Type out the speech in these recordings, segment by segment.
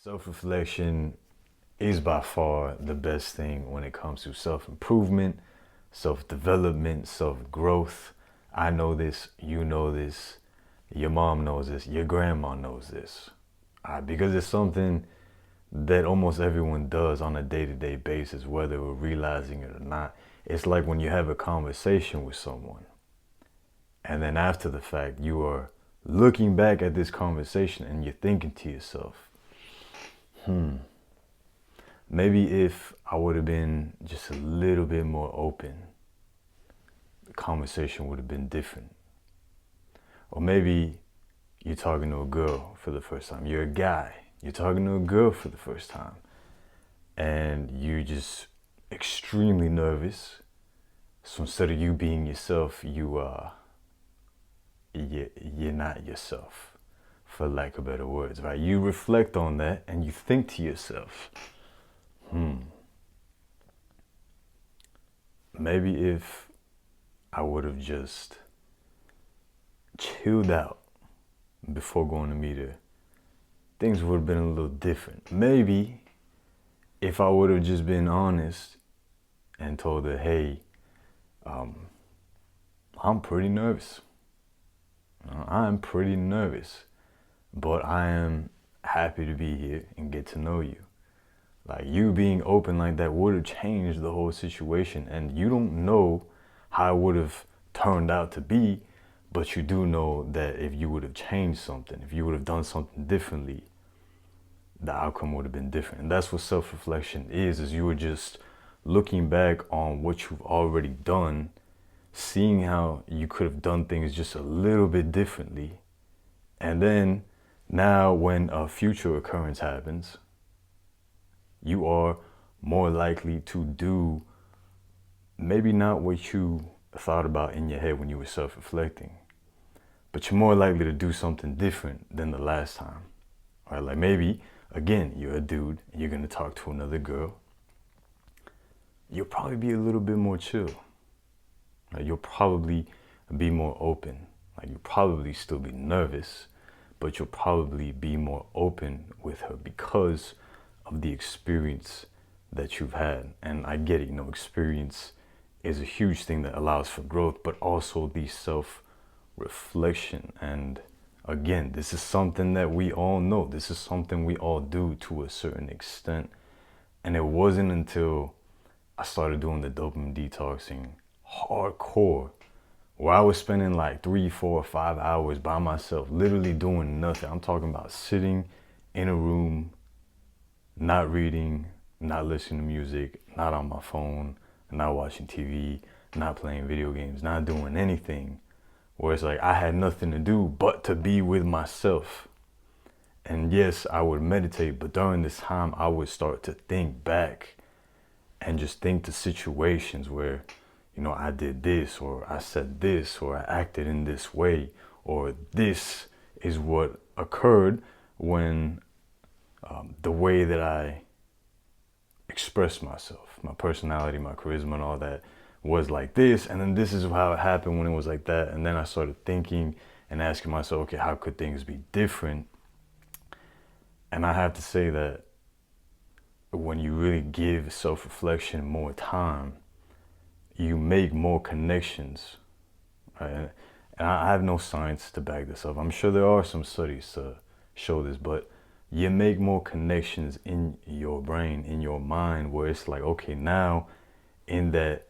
Self-reflection is by far the best thing when it comes to self-improvement, self-development, self-growth. I know this, you know this, your mom knows this, your grandma knows this. Because it's something that almost everyone does on a day-to-day basis, whether we're realizing it or not. It's like when you have a conversation with someone, and then after the fact, you are looking back at this conversation and you're thinking to yourself, maybe if I would have been just a little bit more open, the conversation would have been different. Or maybe you're talking to a girl for the first time. You're a guy. You're talking to a girl for the first time. And you're just extremely nervous. So instead of you being yourself, you're not yourself, for lack of better words, right? You reflect on that and you think to yourself, maybe if I would have just chilled out before going to meet her, things would have been a little different. Maybe if I would have just been honest and told her, hey, I'm pretty nervous. I'm pretty nervous, but I am happy to be here and get to know you. Like, you being open like that would have changed the whole situation, and you don't know how it would have turned out to be, but you do know that if you would have changed something, if you would have done something differently, the outcome would have been different. And that's what self-reflection is you are just looking back on what you've already done, seeing how you could have done things just a little bit differently. And then now when a future occurrence happens, you are more likely to do maybe not what you thought about in your head when you were self-reflecting, but you're more likely to do something different than the last time. Right? Like, maybe, again, you're a dude and you're gonna talk to another girl. You'll probably be a little bit more chill. Right? You'll probably be more open. Like, you'll probably still be nervous, but you'll probably be more open with her because of the experience that you've had. And I get it, experience is a huge thing that allows for growth, but also the self-reflection. And again, this is something that we all know. This is something we all do to a certain extent. And it wasn't until I started doing the dopamine detoxing hardcore, where I was spending like 3, 4, 5 hours by myself, literally doing nothing. I'm talking about sitting in a room, not reading, not listening to music, not on my phone, not watching TV, not playing video games, not doing anything. Where it's like I had nothing to do but to be with myself. And yes, I would meditate, but during this time, I would start to think back and just think to situations where, I did this, or I said this, or I acted in this way, or this is what occurred when the way that I expressed myself, my personality, my charisma, and all that was like this, and then this is how it happened when it was like that. And then I started thinking and asking myself, okay, how could things be different? And I have to say that when you really give self-reflection more time, you make more connections, right? And I have no science to back this up. I'm sure there are some studies to show this, but you make more connections in your brain, in your mind, where it's like, okay, now in that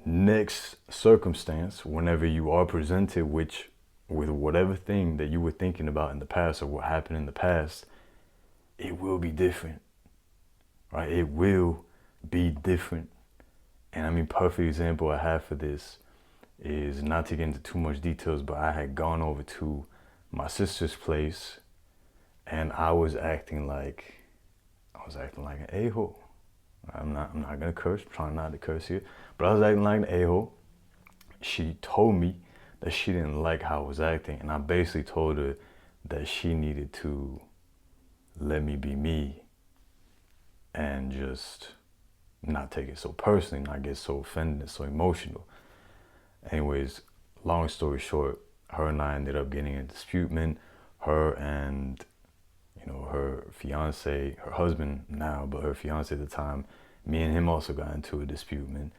next circumstance, whenever you are presented with whatever thing that you were thinking about in the past or what happened in the past, it will be different, right? It will be different. And I mean, perfect example I have for this is, not to get into too much details, but I had gone over to my sister's place and I was acting like an a-hole. I'm not gonna curse, I'm trying not to curse here, but I was acting like an a-hole. She told me that she didn't like how I was acting, and I basically told her that she needed to let me be me and just not take it so personally, not get so offended, so emotional. Anyways, long story short, her and I ended up getting a dispute. Her and you know, her fiance, her husband now, but her fiance at the time, me and him also got into a dispute, man.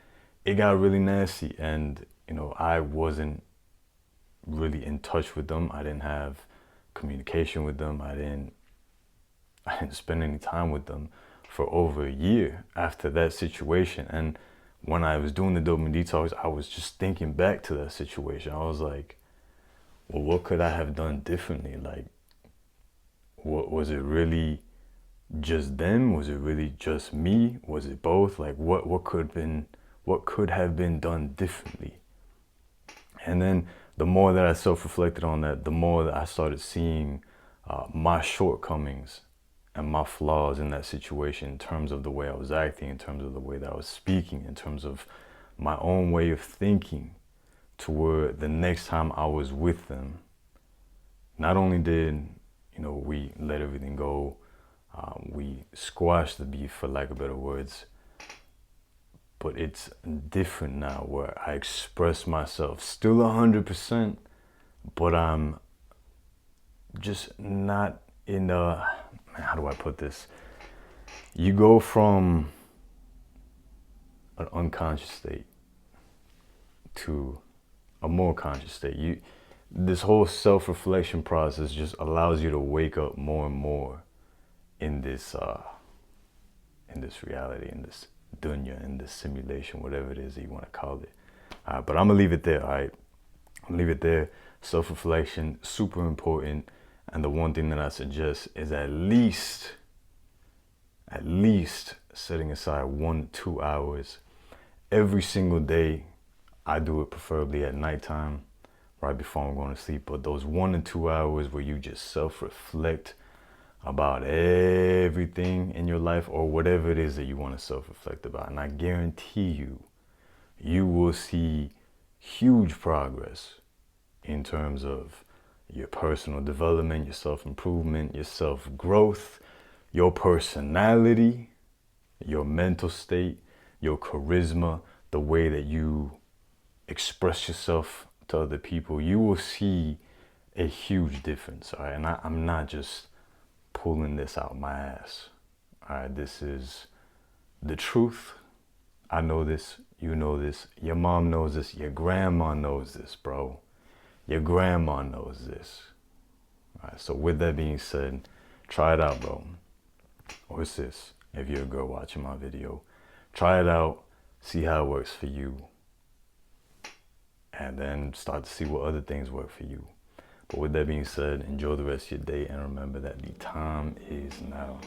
It got really nasty, and you know, I wasn't really in touch with them. I didn't have communication with them. I didn't spend any time with them for over a year after that situation. And when I was doing the dopamine detox, I was just thinking back to that situation. I was like, well, what could I have done differently? Like, what was it really just them? Was it really just me? Was it both? Like, what could have been done differently? And then the more that I self-reflected on that, the more that I started seeing my shortcomings and my flaws in that situation, in terms of the way I was acting, in terms of the way that I was speaking, in terms of my own way of thinking, to where the next time I was with them, not only did, you know, we let everything go, we squashed the beef, for lack of better words, but it's different now where I express myself still 100%, but I'm just not in a, how do I put this? You go from an unconscious state to a more conscious state. This whole self-reflection process just allows you to wake up more and more in this reality, in this dunya, in this simulation, whatever it is that you want to call it. But I'm gonna leave it there. All right, I'm gonna leave it there. Self-reflection, super important. And the one thing that I suggest is at least setting aside 1 to 2 hours every single day. I do it preferably at nighttime, right before I'm going to sleep. But those 1 to 2 hours where you just self-reflect about everything in your life, or whatever it is that you want to self-reflect about. And I guarantee you, you will see huge progress in terms of your personal development, your self-improvement, your self-growth, your personality, your mental state, your charisma, the way that you express yourself to other people. You will see a huge difference, all right? And I'm not just pulling this out my ass, all right? This is the truth. I know this, you know this, your mom knows this, your grandma knows this, bro. Your grandma knows this. All right, so with that being said, try it out, bro. Or sis, if you're a girl watching my video, try it out, see how it works for you, and then start to see what other things work for you. But with that being said, enjoy the rest of your day, and remember that the time is now.